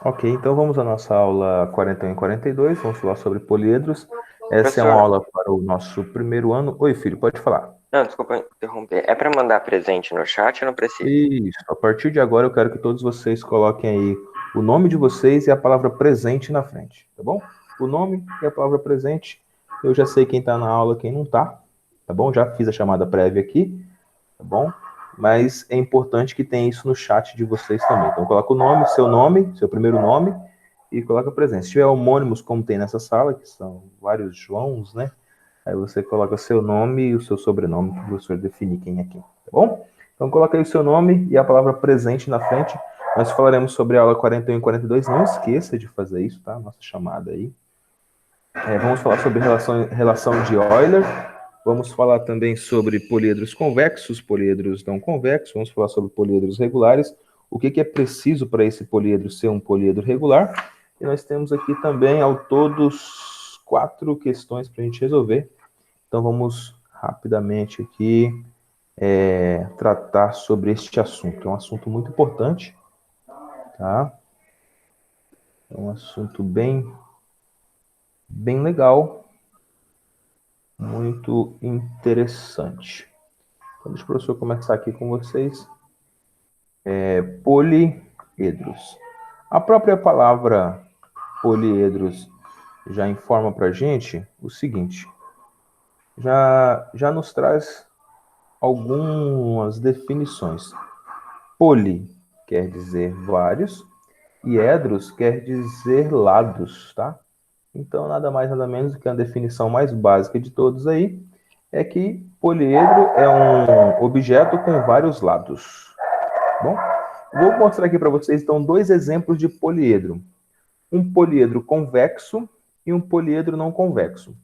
Ok, então vamos à nossa aula 41 e 42, vamos falar sobre poliedros. Essa é uma Professor, aula para o nosso primeiro ano. Oi, filho, pode falar. não, desculpa interromper. É para mandar presente no chat ou não precisa? Isso, a partir de agora eu quero que todos vocês coloquem aí o nome de vocês e a palavra presente na frente, tá bom? O nome e a palavra presente, eu já sei quem está na aula, quem não está, tá bom? Já fiz a chamada prévia aqui, tá bom? Mas é importante que tenha isso no chat de vocês também. Então coloca o nome, seu primeiro nome, e coloca a presença. Se tiver homônimos, como tem nessa sala, que são vários Joãos, né? Aí você coloca seu nome e o seu sobrenome, que o professor definir quem é quem, tá bom? Então coloca aí o seu nome e a palavra presente na frente. Nós falaremos sobre a aula 41 e 42. Não esqueça de fazer isso, tá? Nossa chamada aí. Vamos falar sobre relação de Euler. Vamos falar também sobre poliedros convexos, poliedros não convexos. Vamos falar sobre poliedros regulares. O que é preciso para esse poliedro ser um poliedro regular? E nós temos aqui também, ao todos, 4 questões para a gente resolver. Então vamos rapidamente aqui tratar sobre este assunto. É um assunto muito importante, tá? É um assunto bem legal, muito interessante. Então, deixa o professor começar aqui com vocês. Poliedros. A própria palavra poliedros já informa para a gente o seguinte: já nos traz algumas definições. Poli quer dizer vários e edros quer dizer lados, tá? Então, nada mais, nada menos do que a definição mais básica de todos aí é que poliedro é um objeto com vários lados. Bom, vou mostrar aqui para vocês, então, 2 exemplos de poliedro. Um poliedro convexo e um poliedro não convexo.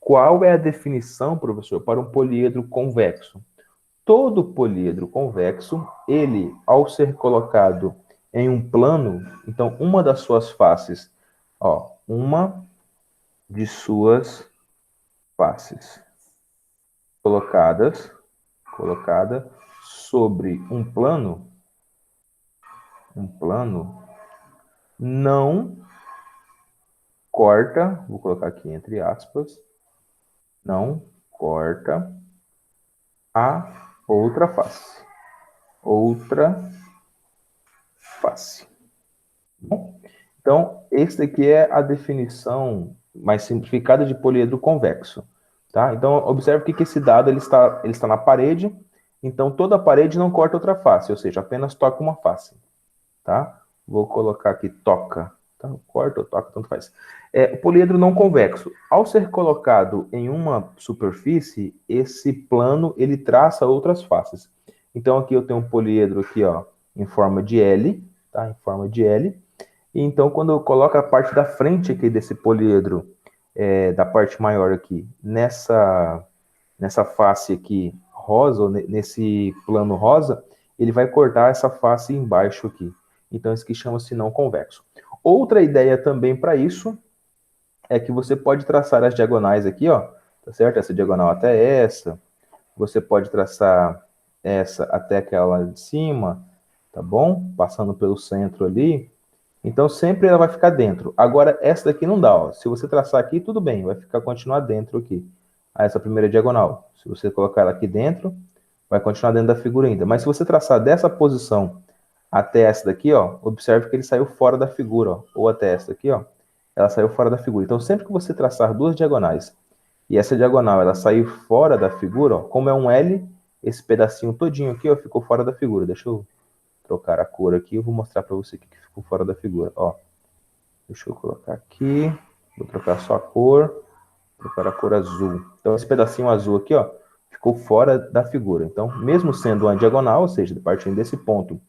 Qual é a definição, professor, para um poliedro convexo? Todo poliedro convexo, ele, ao ser colocado em um plano, então, uma das suas faces, uma de suas faces colocada sobre um plano não corta, vou colocar aqui entre aspas, não corta a outra face. Outra face. Bom, então, esse daqui é a definição mais simplificada de poliedro convexo. Tá? Então, observe que esse dado ele está na parede, então toda a parede não corta outra face, ou seja, apenas toca uma face. Tá? Vou colocar aqui toca. Tá? Corta ou toca, tanto faz. O poliedro não convexo. Ao ser colocado em uma superfície, esse plano ele traça outras faces. Então aqui eu tenho um poliedro aqui, ó, em forma de L, tá? Em forma de L. E então quando eu coloco a parte da frente aqui desse poliedro, da parte maior aqui, nessa face aqui rosa, ou nesse plano rosa, ele vai cortar essa face embaixo aqui. Então, isso que chama-se não convexo. Outra ideia também para isso é que você pode traçar as diagonais aqui, ó, tá certo? Essa diagonal até essa. Você pode traçar essa até aquela de cima, tá bom? Passando pelo centro ali. Então, sempre ela vai ficar dentro. Agora, essa daqui não dá, ó. Se você traçar aqui, tudo bem, vai continuar dentro aqui. Essa primeira diagonal. Se você colocar ela aqui dentro, vai continuar dentro da figura ainda. Mas se você traçar dessa posição até essa daqui, ó, observe que ele saiu fora da figura, ó, ou até essa daqui, ó, ela saiu fora da figura. Então, sempre que você traçar duas diagonais e essa diagonal ela sair fora da figura, ó, como é um L, esse pedacinho todinho aqui, ó, ficou fora da figura. Deixa eu trocar a cor aqui, eu vou mostrar para você o que ficou fora da figura, ó. Deixa eu colocar aqui, vou trocar só a cor, trocar a cor azul. Então, esse pedacinho azul aqui, ó, ficou fora da figura. Então, mesmo sendo uma diagonal, ou seja, partindo desse ponto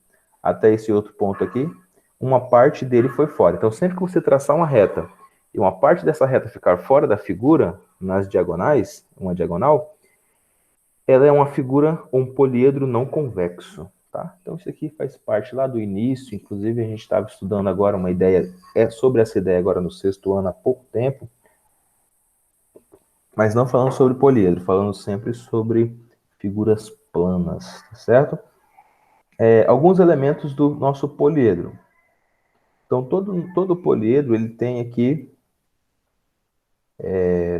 até esse outro ponto aqui, uma parte dele foi fora. Então, sempre que você traçar uma reta e uma parte dessa reta ficar fora da figura, nas diagonais, uma diagonal, ela é uma figura ou um poliedro não convexo. Tá? Então, isso aqui faz parte lá do início, inclusive a gente estava estudando agora uma ideia, sobre essa ideia agora no sexto ano, há pouco tempo, mas não falando sobre poliedro, falando sempre sobre figuras planas, tá certo? Alguns elementos do nosso poliedro. Então, todo poliedro, ele tem aqui...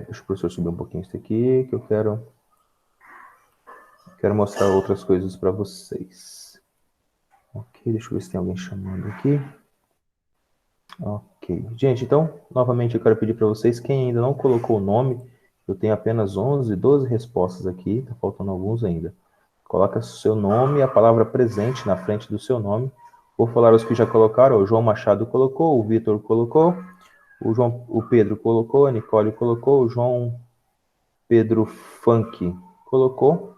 deixa o professor subir um pouquinho isso aqui, que eu quero mostrar outras coisas para vocês. Ok, deixa eu ver se tem alguém chamando aqui. Ok. Gente, então, novamente eu quero pedir para vocês, quem ainda não colocou o nome, eu tenho apenas 11, 12 respostas aqui, tá faltando alguns ainda. Coloca seu nome e a palavra presente na frente do seu nome. Vou falar os que já colocaram. O João Machado colocou, o Vitor colocou, o Pedro colocou, a Nicole colocou, o João Pedro Funk colocou,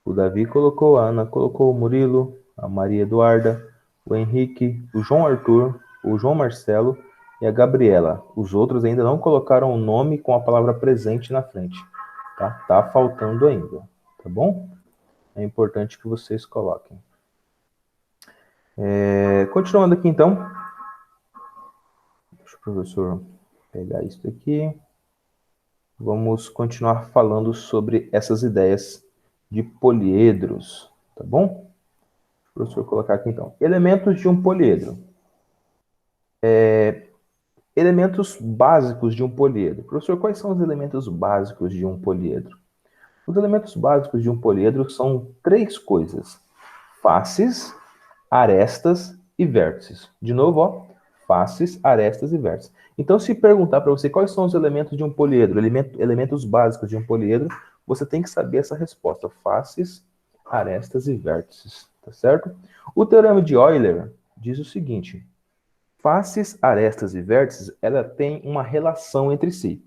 o Davi colocou, a Ana colocou, o Murilo, a Maria Eduarda, o Henrique, o João Arthur, o João Marcelo e a Gabriela. Os outros ainda não colocaram o nome com a palavra presente na frente. Tá faltando ainda, tá bom? É importante que vocês coloquem. Continuando aqui, então. Deixa o professor pegar isso aqui. Vamos continuar falando sobre essas ideias de poliedros, tá bom? O professor colocar aqui, então. Elementos de um poliedro. Elementos básicos de um poliedro. Professor, quais são os elementos básicos de um poliedro? Os elementos básicos de um poliedro são 3 coisas: faces, arestas e vértices. De novo, ó, faces, arestas e vértices. Então, se perguntar para você quais são os elementos de um poliedro, elementos básicos de um poliedro, você tem que saber essa resposta: faces, arestas e vértices, tá certo? O teorema de Euler diz o seguinte: faces, arestas e vértices, ela tem uma relação entre si.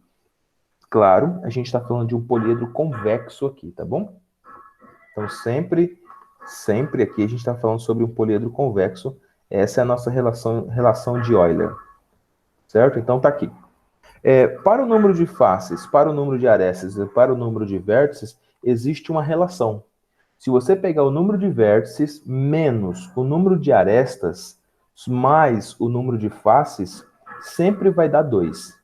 Claro, a gente está falando de um poliedro convexo aqui, tá bom? Então, sempre aqui a gente está falando sobre um poliedro convexo. Essa é a nossa relação de Euler, certo? Então, tá aqui. Para o número de faces, para o número de arestas e para o número de vértices, existe uma relação. Se você pegar o número de vértices menos o número de arestas mais o número de faces, sempre vai dar 2.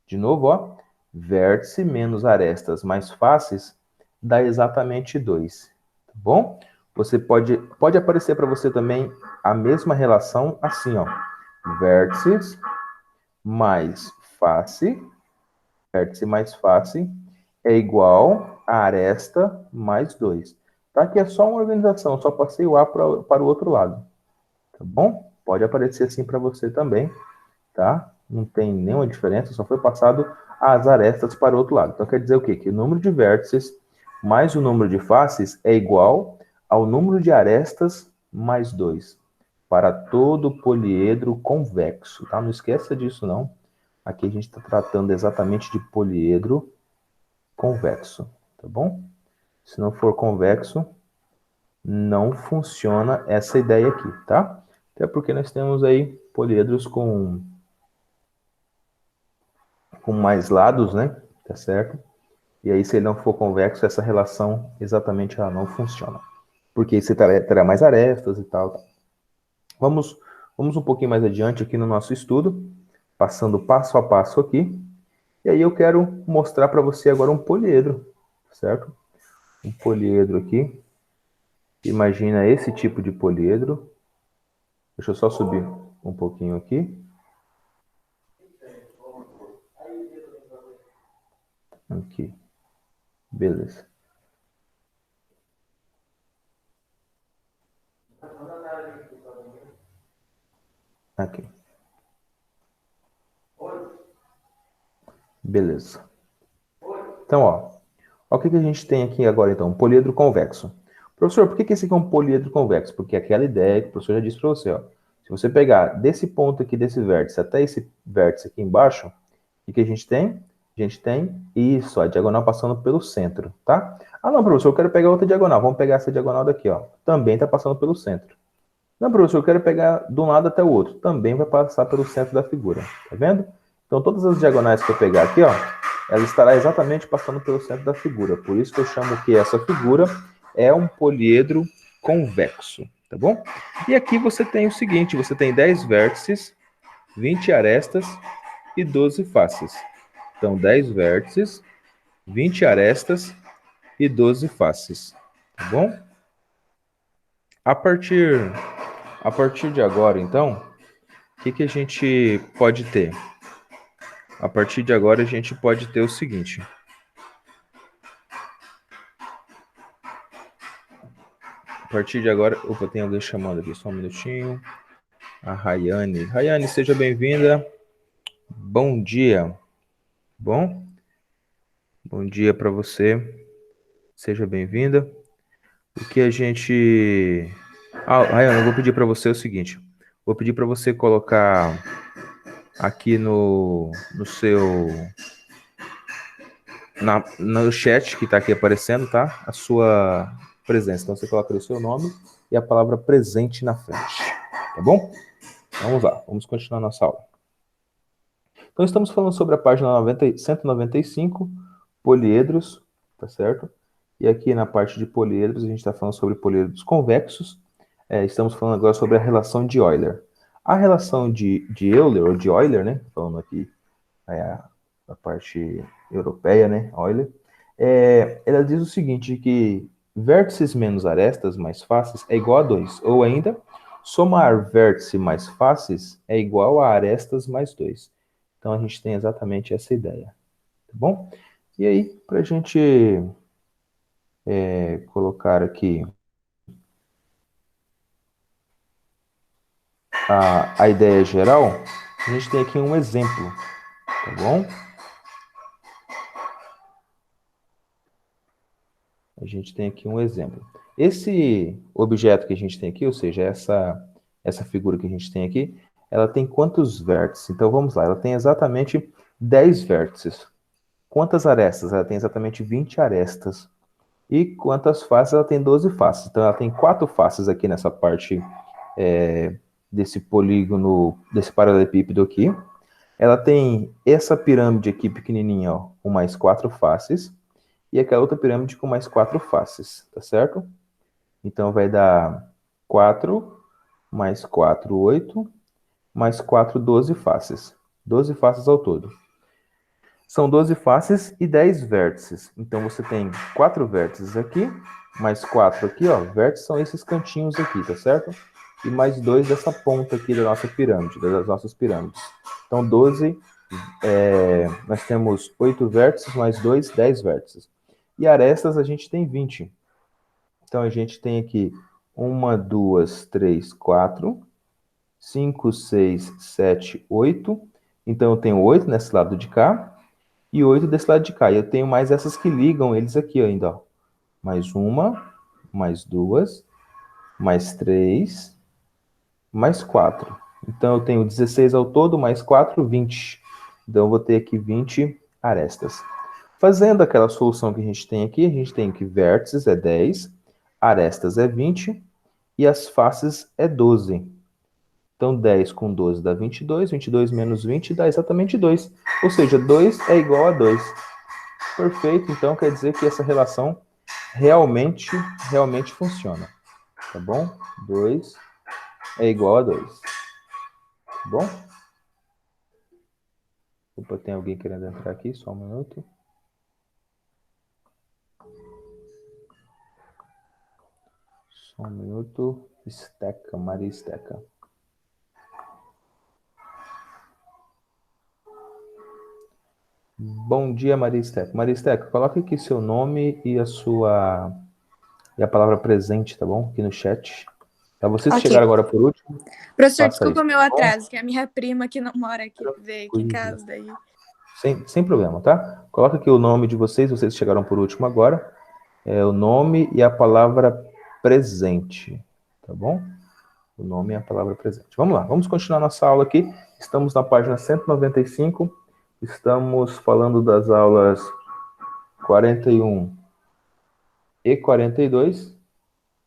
De novo, ó, vértice menos arestas mais faces dá exatamente 2. Tá bom? Você pode aparecer para você também a mesma relação assim, ó. Vértices mais face, vértice mais face é igual a aresta mais 2. Tá? Aqui é só uma organização, só passei o A para o outro lado. Tá bom? Pode aparecer assim para você também, tá? Não tem nenhuma diferença, só foi passado as arestas para o outro lado. Então quer dizer o quê? Que o número de vértices mais o número de faces é igual ao número de arestas mais 2 para todo poliedro convexo, tá? Não esqueça disso, não. Aqui a gente está tratando exatamente de poliedro convexo, tá bom? Se não for convexo, não funciona essa ideia aqui, tá? Até porque nós temos aí poliedros com mais lados, né? Tá certo? E aí, se ele não for convexo, essa relação exatamente ela não funciona. Porque você terá mais arestas e tal. Vamos um pouquinho mais adiante aqui no nosso estudo, passando passo a passo aqui. E aí eu quero mostrar para você agora um poliedro, certo? Um poliedro aqui. Imagina esse tipo de poliedro. Deixa eu só subir um pouquinho aqui. Aqui. Beleza. Aqui. Beleza. Então, ó o que a gente tem aqui agora, então? Um poliedro convexo. Professor, por que esse aqui é um poliedro convexo? Porque aquela ideia que o professor já disse para você, ó. Se você pegar desse ponto aqui, desse vértice, até esse vértice aqui embaixo, o que a gente tem? A gente tem isso, a diagonal passando pelo centro, tá? Ah, não, professor, eu quero pegar outra diagonal. Vamos pegar essa diagonal daqui, ó. Também está passando pelo centro. Não, professor, eu quero pegar de um lado até o outro. Também vai passar pelo centro da figura. Tá vendo? Então, todas as diagonais que eu pegar aqui, ó, ela estará exatamente passando pelo centro da figura. Por isso que eu chamo que essa figura é um poliedro convexo. Tá bom? E aqui você tem o seguinte, você tem 10 vértices, 20 arestas e 12 faces. Então, 10 vértices, 20 arestas e 12 faces. Tá bom? A partir de agora, então, o que a gente pode ter? A partir de agora, a gente pode ter o seguinte. A partir de agora... Opa, tem alguém chamando aqui, só um minutinho. A Rayane. Rayane, seja bem-vinda. Bom dia. Bom? Bom dia para você. Seja bem-vinda. O que a gente... Rayane, eu vou pedir para você o seguinte. Vou pedir para você colocar aqui no seu... no chat que está aqui aparecendo, tá? A sua presença. Então, você coloca o seu nome e a palavra presente na frente. Tá bom? Vamos lá. Vamos continuar nossa aula. Então, estamos falando sobre a página 195, poliedros, tá certo? E aqui na parte de poliedros, a gente está falando sobre poliedros convexos. Estamos falando agora sobre a relação de Euler. A relação de Euler, ou de Euler, né? Falando aqui a parte europeia, né? Euler. Ela diz o seguinte, que vértices menos arestas mais faces é igual a 2. Ou ainda, somar vértice mais faces é igual a arestas mais 2. Então, a gente tem exatamente essa ideia. Tá bom? E aí, para a gente colocar aqui a ideia geral, a gente tem aqui um exemplo. Tá bom? A gente tem aqui um exemplo. Esse objeto que a gente tem aqui, ou seja, essa figura que a gente tem aqui, ela tem quantos vértices? Então, vamos lá. Ela tem exatamente 10 vértices. Quantas arestas? Ela tem exatamente 20 arestas. E quantas faces? Ela tem 12 faces. Então, ela tem 4 faces aqui nessa parte desse polígono, desse paralelepípedo aqui. Ela tem essa pirâmide aqui pequenininha, ó, com mais 4 faces. E aquela outra pirâmide com mais 4 faces, tá certo? Então, vai dar 4, mais 4, 8, mais 4, 12 faces. 12 faces ao todo. São 12 faces e 10 vértices. Então, você tem 4 vértices aqui, mais 4 aqui, ó. Vértices são esses cantinhos aqui, tá certo? E mais 2 dessa ponta aqui da nossa pirâmide, das nossas pirâmides. Então, 12, nós temos 8 vértices, mais 2, 10 vértices. E arestas a gente tem 20. Então, a gente tem aqui 1, 2, 3, 4, 5, 6, 7, 8. Então, eu tenho 8 nesse lado de cá e 8 desse lado de cá. E eu tenho mais essas que ligam eles aqui ainda, ó. Mais 1, mais 2, mais 3, mais 4. Então, eu tenho 16 ao todo, mais 4, 20. Então, eu vou ter aqui 20 arestas. Fazendo aquela solução que a gente tem aqui, a gente tem que vértices é 10, arestas é 20 e as faces é 12. Então, 10 com 12 dá 22, 22 menos 20 dá exatamente 2. Ou seja, 2 é igual a 2. Perfeito, então quer dizer que essa relação realmente funciona. Tá bom? 2 é igual a 2. Tá bom? Opa, tem alguém querendo entrar aqui, só um minuto. Só um minuto. Esteca, Maria Esteca. Bom dia, Maria Esteca. Maria Esteca, coloca aqui seu nome e a palavra presente, tá bom? Aqui no chat. Tá, vocês que chegaram agora por último. Professor, desculpa o meu atraso, que é a minha prima que não mora aqui, veio aqui em casa daí. Sem problema, tá? Coloca aqui o nome de vocês que chegaram por último agora. O nome e a palavra presente, tá bom? O nome e a palavra presente. Vamos lá, vamos continuar nossa aula aqui. Estamos na página 195. Estamos falando das aulas 41 e 42,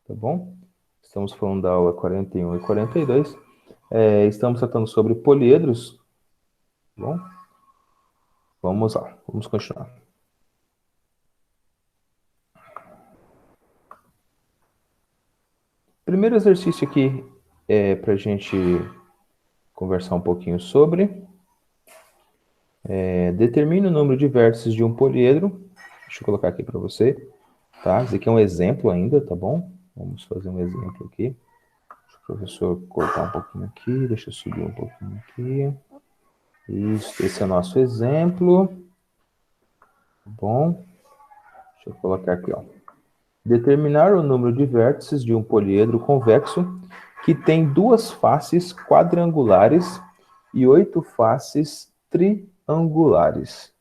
tá bom? Estamos falando da aula 41 e 42. Estamos tratando sobre poliedros, tá bom? Vamos lá, vamos continuar. Primeiro exercício aqui é para a gente conversar um pouquinho sobre. Determine o número de vértices de um poliedro. Deixa eu colocar aqui para você. Tá? Esse aqui é um exemplo ainda, tá bom? Vamos fazer um exemplo aqui. Deixa eu Professor, cortar um pouquinho aqui, deixa eu subir um pouquinho aqui. Isso, esse é o nosso exemplo. Bom, deixa eu colocar aqui, ó. Determinar o número de vértices de um poliedro convexo que tem duas faces quadrangulares e 8 faces triangulares.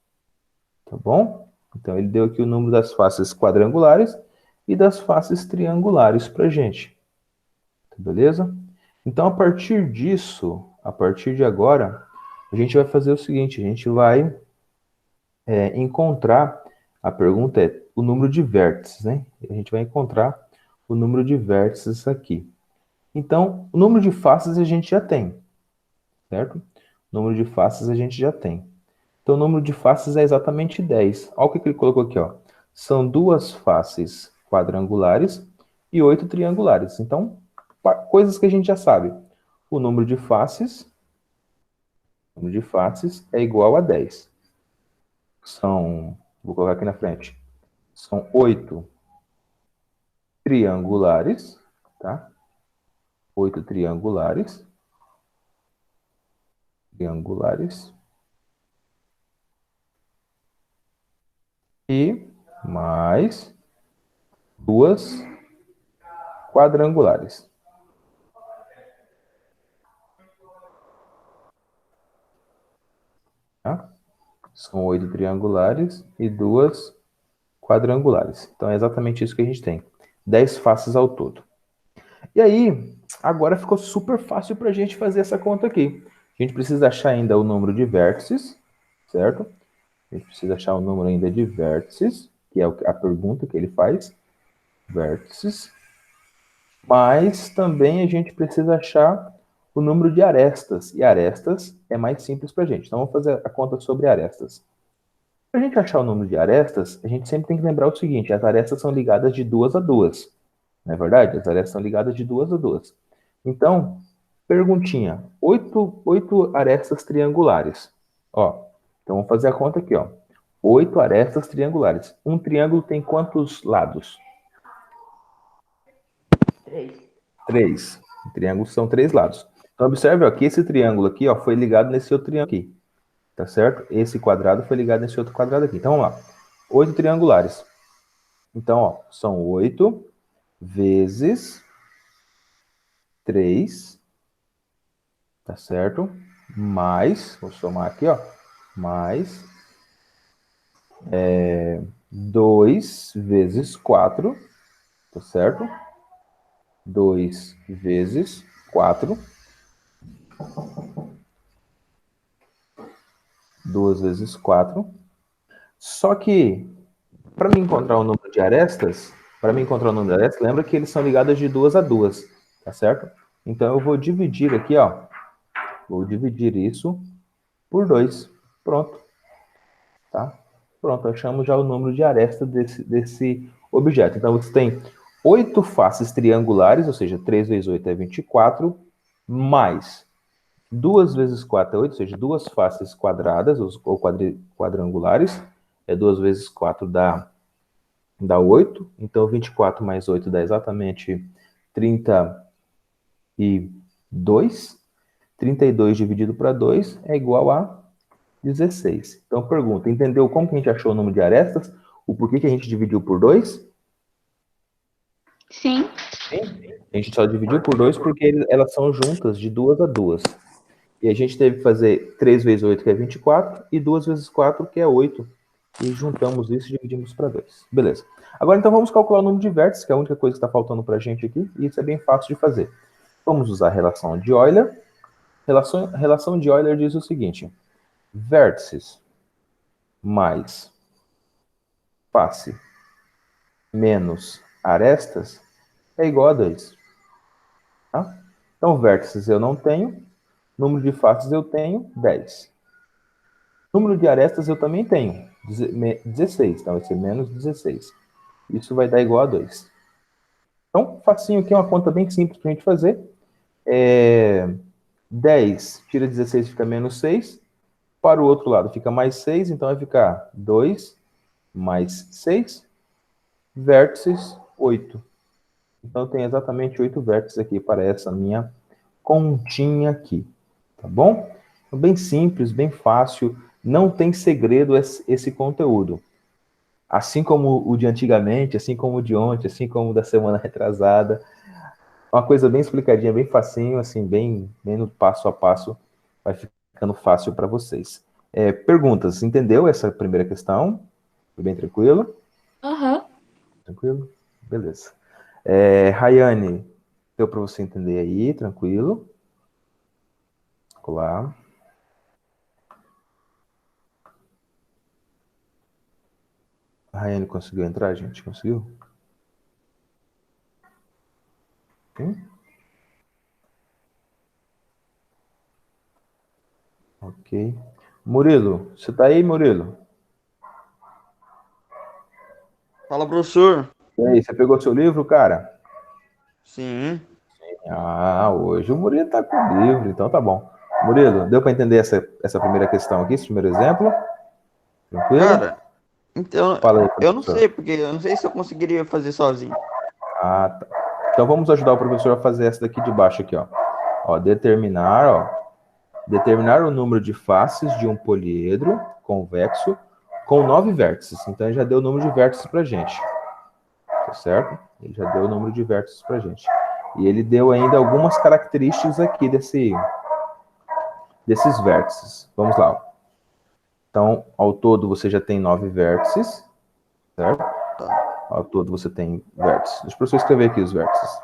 Tá bom? Então, ele deu aqui o número das faces quadrangulares e das faces triangulares para gente. Beleza? Então, a partir disso, a partir de agora, a gente vai fazer o seguinte, a gente vai encontrar, a pergunta é o número de vértices, né? A gente vai encontrar o número de vértices aqui. Então, o número de faces a gente já tem, certo? O número de faces a gente já tem. Então, o número de faces é exatamente 10. Olha o que ele colocou aqui, ó. São duas faces quadrangulares e 8 triangulares. Então, coisas que a gente já sabe. O número de faces é igual a 10. Vou colocar aqui na frente. São 8 triangulares, tá? 8 triangulares. E mais duas quadrangulares. Tá? São 8 triangulares e duas quadrangulares. Então, é exatamente isso que a gente tem. 10 faces ao todo. E aí, agora ficou super fácil para a gente fazer essa conta aqui. A gente precisa achar ainda o número de vértices, certo? A gente precisa achar o número ainda de vértices, que é a pergunta que ele faz. Vértices. Mas também a gente precisa achar o número de arestas. E arestas é mais simples para a gente. Então, vamos fazer a conta sobre arestas. Para a gente achar o número de arestas, a gente sempre tem que lembrar o seguinte, as arestas são ligadas de 2 a 2. Não é verdade? As arestas são ligadas de 2 a 2. Então, perguntinha, 8 arestas triangulares. Ó, então vamos fazer a conta aqui, ó. 8 arestas triangulares. Um triângulo tem quantos lados? 3. Triângulos são 3 lados. Então, observe ó, que esse triângulo aqui ó, foi ligado nesse outro triângulo aqui. Tá certo? Esse quadrado foi ligado nesse outro quadrado aqui. Então, vamos lá. 8 triangulares. Então, ó, são 8 vezes 3, tá certo? Mais, vou somar aqui, ó, mais 2 vezes 4, tá certo? 2 vezes 4. 2 vezes 4. Só que, para me encontrar o número de arestas, lembra que eles são ligados de 2 a 2, tá certo? Então, eu vou dividir aqui, ó. Vou dividir isso por 2. Pronto. Tá? Pronto, achamos já o número de arestas desse objeto. Então, você tem 8 faces triangulares, ou seja, 3 vezes 8 é 24, mais 2 vezes 4 é 8, ou seja, 2 faces quadradas, ou quadrangulares. 2 vezes 4 dá 8. Então, 24 mais 8 dá exatamente 32. 32 dividido para 2 é igual a 16. Então, pergunta, entendeu como que a gente achou o número de arestas? O porquê que a gente dividiu por 2? Sim. A gente só dividiu por 2 porque elas são juntas de 2 a 2. E a gente teve que fazer 3 vezes 8, que é 24, e 2 vezes 4, que é 8. E juntamos isso e dividimos para 2. Beleza. Agora, então, vamos calcular o número de vértices, que é a única coisa que está faltando para a gente aqui, e isso é bem fácil de fazer. Vamos usar a relação de Euler. Relação de Euler diz o seguinte: vértices mais face menos arestas é igual a 2. Tá? Então, vértices eu não tenho, número de faces eu tenho 10. Número de arestas eu também tenho, 16. Então, vai ser menos 16. Isso vai dar igual a 2. Então, facinho aqui, é uma conta bem simples para a gente fazer. 10 tira 16, fica menos 6. Para o outro lado fica mais 6, então vai ficar 2 mais 6, vértices 8. Então, eu tenho exatamente 8 vértices aqui para essa minha continha aqui. Tá bom? Então, bem simples, bem fácil. Não tem segredo esse conteúdo. Assim como o de antigamente, assim como o de ontem, assim como o da semana retrasada. Uma coisa bem explicadinha, bem facinho, assim, bem no passo a passo. Vai ficando fácil para vocês. Perguntas, entendeu essa primeira questão? Foi bem tranquilo? Aham. Tranquilo? Beleza. Rayane, deu para você entender aí, tranquilo? Olá. A Rayane conseguiu entrar, gente? Conseguiu? Sim? Ok. Murilo, você tá aí, Murilo? Fala, professor. E aí, você pegou seu livro, cara? Sim. Ah, hoje o Murilo tá com o livro, então tá bom. Murilo, deu para entender essa primeira questão aqui, esse primeiro exemplo? Tranquilo? Cara, então, Fala aí, eu não professor. sei, porque eu não sei se eu conseguiria fazer sozinho. Ah, tá. Então vamos ajudar o professor a fazer essa daqui de baixo aqui, ó. Determinar o número de faces de um poliedro convexo com 9 vértices. Então ele já deu o número de vértices pra gente. Tá certo? Ele já deu o número de vértices pra gente. E ele deu ainda algumas características aqui desses vértices. Vamos lá. Ó. Então, ao todo você já tem 9 vértices, certo? Tá. Ao todo você tem vértices. Deixa eu professor escrever aqui os vértices.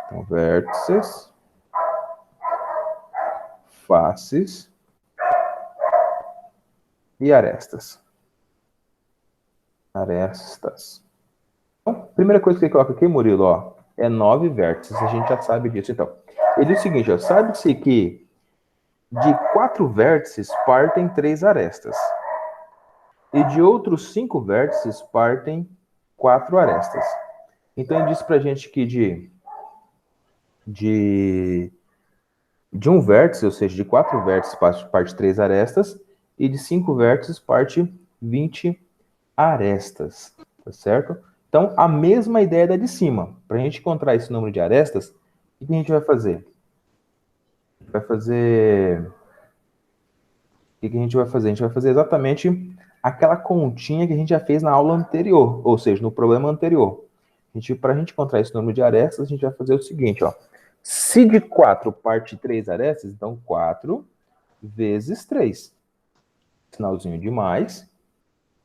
Então, vértices, faces e arestas. Arestas. Então, primeira coisa que você coloca aqui, Murilo, ó, é 9 vértices. A gente já sabe disso. Então, ele diz o seguinte, ó, sabe-se que de 4 vértices partem 3 arestas. E de outros 5 vértices partem 4 arestas. Então, ele diz pra gente que de um vértice, ou seja, de 4 vértices parte 3 arestas, e de 5 vértices parte 20 arestas, tá certo? Então, a mesma ideia da de cima. Para a gente encontrar esse número de arestas, o que a gente vai fazer? Vai fazer... O que a gente vai fazer? A gente vai fazer exatamente aquela continha que a gente já fez na aula anterior, ou seja, no problema anterior. Para a gente encontrar esse número de arestas, a gente vai fazer o seguinte, ó. Se de 4 parte 3 arestas, então 4 vezes 3. Sinalzinho de mais,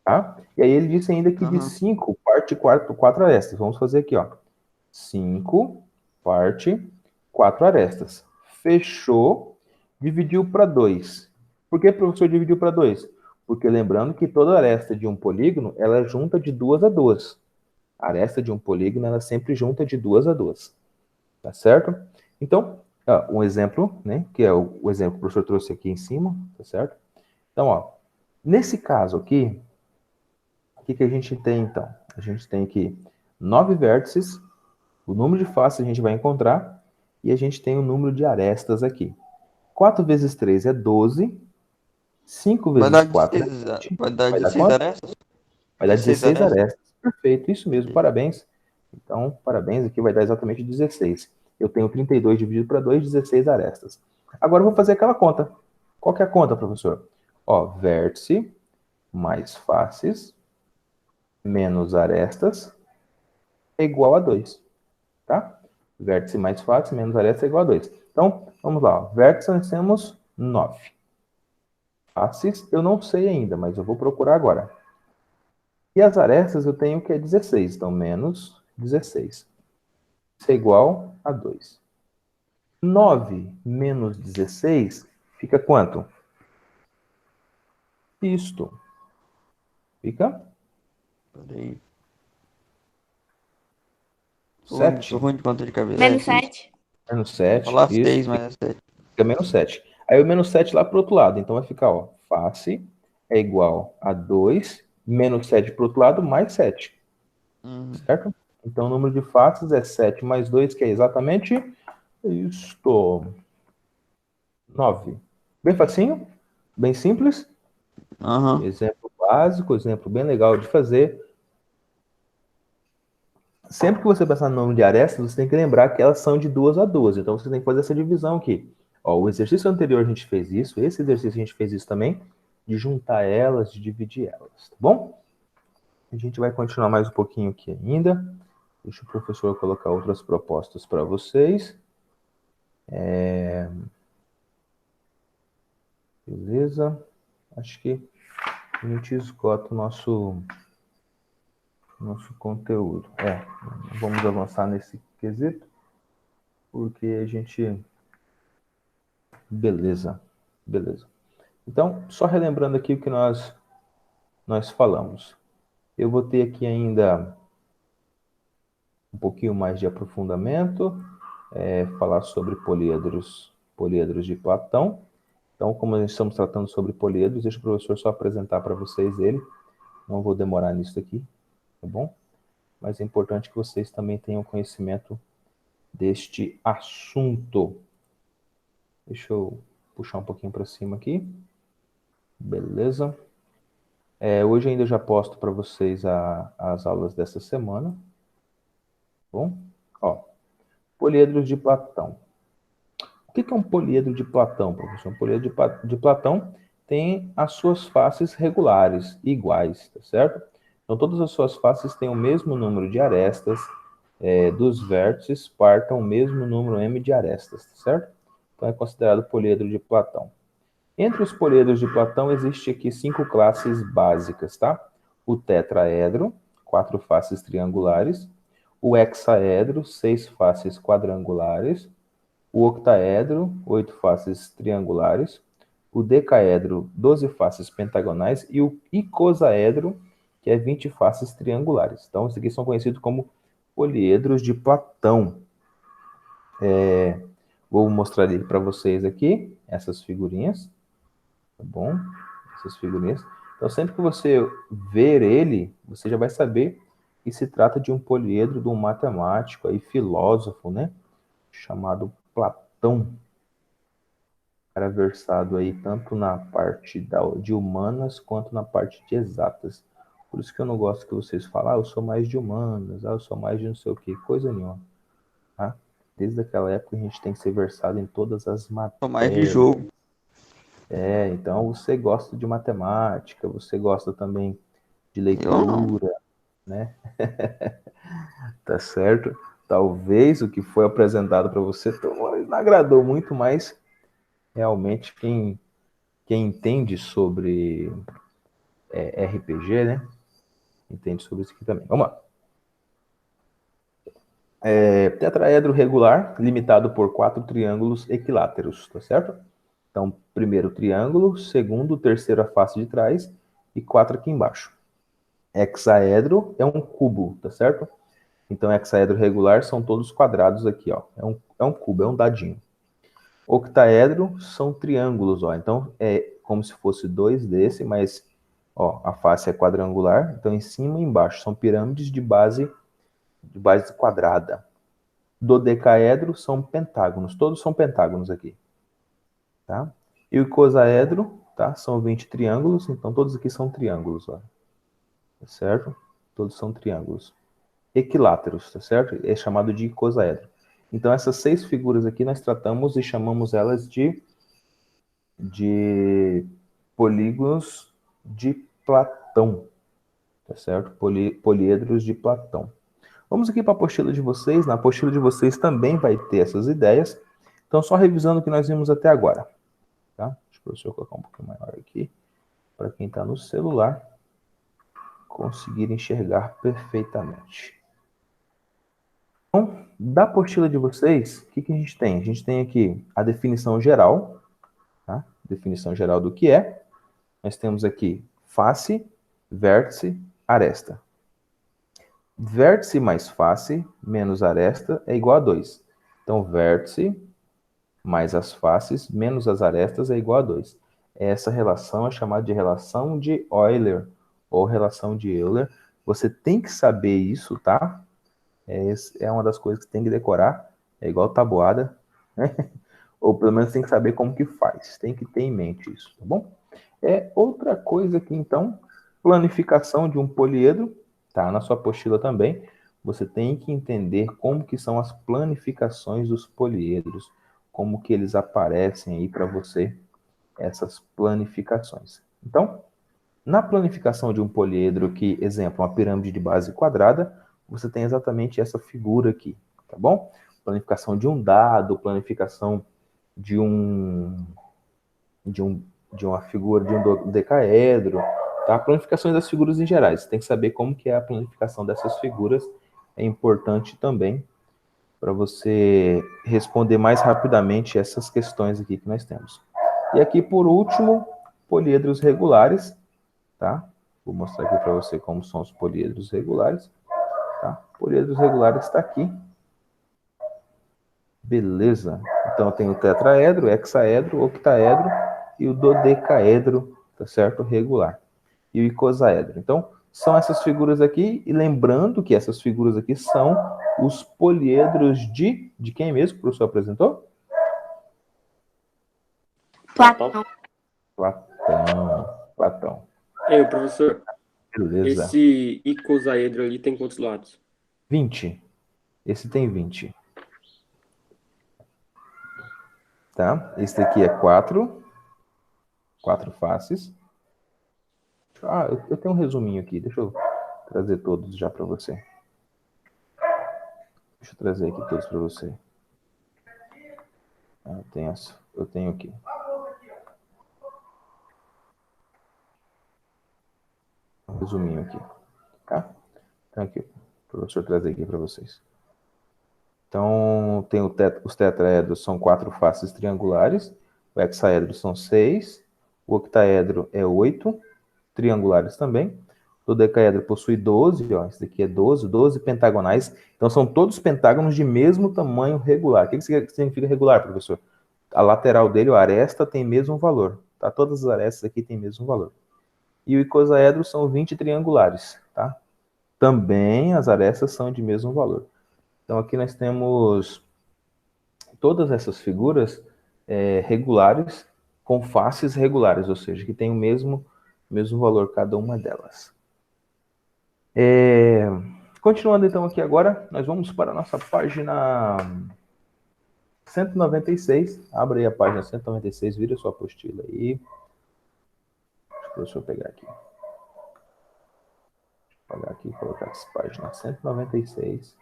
tá? E aí ele disse ainda que de 5 parte 4 arestas. Vamos fazer aqui, ó. 5 parte 4 arestas. Fechou, dividiu para 2. Por que o professor dividiu para 2? Porque lembrando que toda aresta de um polígono, ela é junta de 2 a 2. A aresta de um polígono, ela é sempre junta de 2 a 2. Tá certo? Então, ó, um exemplo, né, que é o exemplo que o professor trouxe aqui em cima, tá certo? Então, ó, nesse caso aqui, o que a gente tem, então? A gente tem aqui 9 vértices, o número de faces a gente vai encontrar, e a gente tem o número de arestas aqui. 4 vezes 3 é 12, 5 Vai vezes dar 4 é 16, 20. vai dar Vai dar 16 quanto? arestas? Vai dar 16 16 arestas. arestas. Perfeito, isso mesmo, parabéns. Então, parabéns, aqui vai dar exatamente 16. Eu tenho 32 dividido para 2, 16 arestas. Agora eu vou fazer aquela conta. Qual que é a conta, professor? Ó, vértice mais faces menos arestas é igual a 2, tá? Vértice mais faces menos arestas é igual a 2. Então, vamos lá. Ó. Vértice nós temos 9. Faces eu não sei ainda, mas eu vou procurar agora. E as arestas eu tenho que é 16, então menos 16. Isso é igual a 2. 9 menos 16 fica quanto? Isto. Fica Peraí. Sou 7. ruim de conta de cabeça. Menos 7. Menos Eu ia 7. falar Isso. 6, mas é 7. Fica menos 7. Aí o menos 7 lá para o outro lado. Então vai ficar, ó, face é igual a 2, menos 7 para o outro lado, mais 7. Certo? Então o número de faces é 7 mais 2, que é exatamente isto. 9. Bem facinho, bem simples. Exemplo básico, exemplo bem legal de fazer. sempre que você pensar no número de arestas, você tem que lembrar que elas são de 2 a 12. Então, você tem que fazer essa divisão aqui. Ó, o exercício anterior a gente fez isso, esse exercício a gente fez isso também, de juntar elas, de dividir elas, tá bom? A gente vai continuar mais um pouquinho aqui ainda. Deixa o professor colocar outras propostas para vocês. Beleza? Acho que a gente esgota o nosso conteúdo. Vamos avançar nesse quesito, porque a gente... Beleza. Então, só relembrando aqui o que nós falamos. Eu vou ter aqui ainda um pouquinho mais de aprofundamento, falar sobre poliedros de Platão. Então, como nós estamos tratando sobre poliedros, deixa o professor só apresentar para vocês ele. Não vou demorar nisso aqui, tá bom? Mas é importante que vocês também tenham conhecimento deste assunto. Deixa eu puxar um pouquinho para cima aqui. Beleza. Hoje ainda já posto para vocês as aulas dessa semana. Bom, ó, poliedros de Platão. O que é um poliedro de Platão, professor? Um poliedro de Platão tem as suas faces regulares, iguais, tá certo? Então, todas as suas faces têm o mesmo número de arestas, dos vértices partam o mesmo número m de arestas, tá certo? Então, é considerado poliedro de Platão. Entre os poliedros de Platão, existe aqui 5 classes básicas, tá? O tetraedro, 4 faces triangulares. O hexaedro, 6 faces quadrangulares. O octaedro, 8 faces triangulares. O decaedro, 12 faces pentagonais. E o icosaedro, que é 20 faces triangulares. Então, esses aqui são conhecidos como poliedros de Platão. Vou mostrar para vocês aqui essas figurinhas. Tá bom? Essas figurinhas. Então, sempre que você ver ele, você já vai saber que se trata de um poliedro de um matemático aí, filósofo, né? Chamado Platão. Cara versado aí tanto na parte de humanas quanto na parte de exatas. Por isso que eu não gosto que vocês falem, eu sou mais de humanas, eu sou mais de não sei o que, coisa nenhuma. Tá? Desde aquela época a gente tem que ser versado em todas as matérias. Sou mais de jogo. Então você gosta de matemática, você gosta também de leitura, né? Tá certo? Talvez o que foi apresentado para você não agradou muito, mas realmente quem entende sobre RPG, né? Entende sobre isso aqui também. Vamos lá. Tetraedro regular, limitado por 4 triângulos equiláteros, tá certo? Então, primeiro triângulo, segundo, terceira face de trás e 4 aqui embaixo. Hexaedro é um cubo, tá certo? Então, hexaedro regular são todos quadrados aqui, ó. É um cubo, é um dadinho. Octaedro são triângulos, ó. Então, é como se fosse 2 desse, mas, ó, a face é quadrangular. Então, em cima e embaixo são pirâmides de base quadrada. Dodecaedro são pentágonos. Todos são pentágonos aqui. Tá? E o icosaedro, tá? São 20 triângulos. Então, todos aqui são triângulos, ó. Tá certo? Todos são triângulos. Equiláteros, tá certo? É chamado de icosaedro. Então, essas 6 figuras aqui nós tratamos e chamamos elas de polígonos de Platão, tá certo? Poliedros de Platão. Vamos aqui para a apostila de vocês. Na apostila de vocês também vai ter essas ideias. Então, só revisando o que nós vimos até agora. Tá? Deixa o professor colocar um pouquinho maior aqui, para quem está no celular conseguir enxergar perfeitamente. Então, da apostila de vocês, o que a gente tem? A gente tem aqui a definição geral, tá? Definição geral do que é. Nós temos aqui face, vértice, aresta. Vértice mais face menos aresta é igual a 2. Então, vértice mais as faces menos as arestas é igual a 2. Essa relação é chamada de relação de Euler ou relação de Euler. Você tem que saber isso, tá? É uma das coisas que tem que decorar. É igual tabuada, né? Ou pelo menos tem que saber como que faz. Tem que ter em mente isso, tá bom? Outra coisa aqui, então, planificação de um poliedro. Tá na sua apostila também. você tem que entender como que são as planificações dos poliedros, como que eles aparecem aí para você, essas planificações. Então, na planificação de um poliedro, que, exemplo, uma pirâmide de base quadrada, você tem exatamente essa figura aqui, tá bom? Planificação de um dado, planificação de de uma figura de um decaedro, tá? Planificações das figuras em geral. Você tem que saber como que é a planificação dessas figuras. É importante também para você responder mais rapidamente essas questões aqui que nós temos. E aqui, por último, poliedros regulares, tá? Vou mostrar aqui para você como são os poliedros regulares, tá? Poliedros regulares está aqui. Beleza. Então, eu tenho o tetraedro, hexaedro, octaedro e o dodecaedro, tá certo? Regular. E o icosaedro. Então, são essas figuras aqui, e lembrando que essas figuras aqui são os poliedros de quem mesmo que o professor apresentou? Platão. Platão. Professor, Beleza. esse icosaedro ali tem quantos lados? 20. Esse tem 20. Tá? Esse daqui é 4. 4 faces. Eu tenho um resuminho aqui. Deixa eu trazer todos já para você. Deixa eu trazer aqui todos para você. Eu tenho aqui. Um resuminho aqui. Tá? Então, aqui. O professor trazer aqui para vocês. Então, tem os tetraedros, são 4 faces triangulares. O hexaedro são 6. O octaedro é 8. Triangulares também. O dodecaedro possui 12, ó, esse daqui é 12 pentagonais. Então, são todos pentágonos de mesmo tamanho regular. O que significa regular, professor? A lateral dele, a aresta, tem mesmo valor. Tá? Todas as arestas aqui têm mesmo valor. E o icosaedro são 20 triangulares. Tá? Também as arestas são de mesmo valor. Então, aqui nós temos todas essas figuras regulares com faces regulares, ou seja, que tem o mesmo valor cada uma delas. Continuando então aqui agora, nós vamos para a nossa página 196. Abre aí a página 196, vira sua apostila aí. Deixa eu pegar aqui. Vou pegar aqui e colocar essa página 196.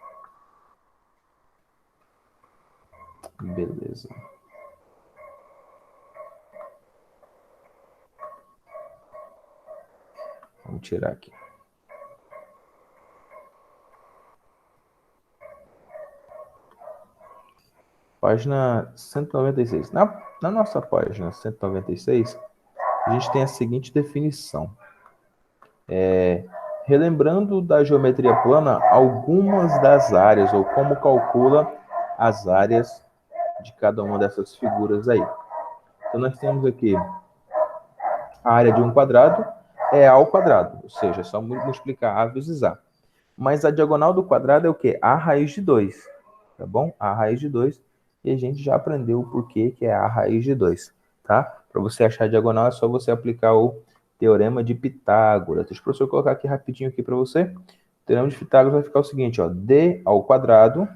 Beleza. Vamos tirar aqui. Página 196. Na nossa página 196, a gente tem a seguinte definição. Relembrando da geometria plana, algumas das áreas, ou como calcula as áreas de cada uma dessas figuras aí. Então, nós temos aqui a área de um quadrado é A ao quadrado, ou seja, é só multiplicar A vezes A. Mas a diagonal do quadrado é o quê? A raiz de 2, tá bom? A raiz de 2, e a gente já aprendeu o porquê que é A raiz de 2, tá? Para você achar a diagonal é só você aplicar o Teorema de Pitágoras. Deixa o professor colocar aqui rapidinho aqui para você. O Teorema de Pitágoras vai ficar o seguinte, ó, D ao quadrado, vou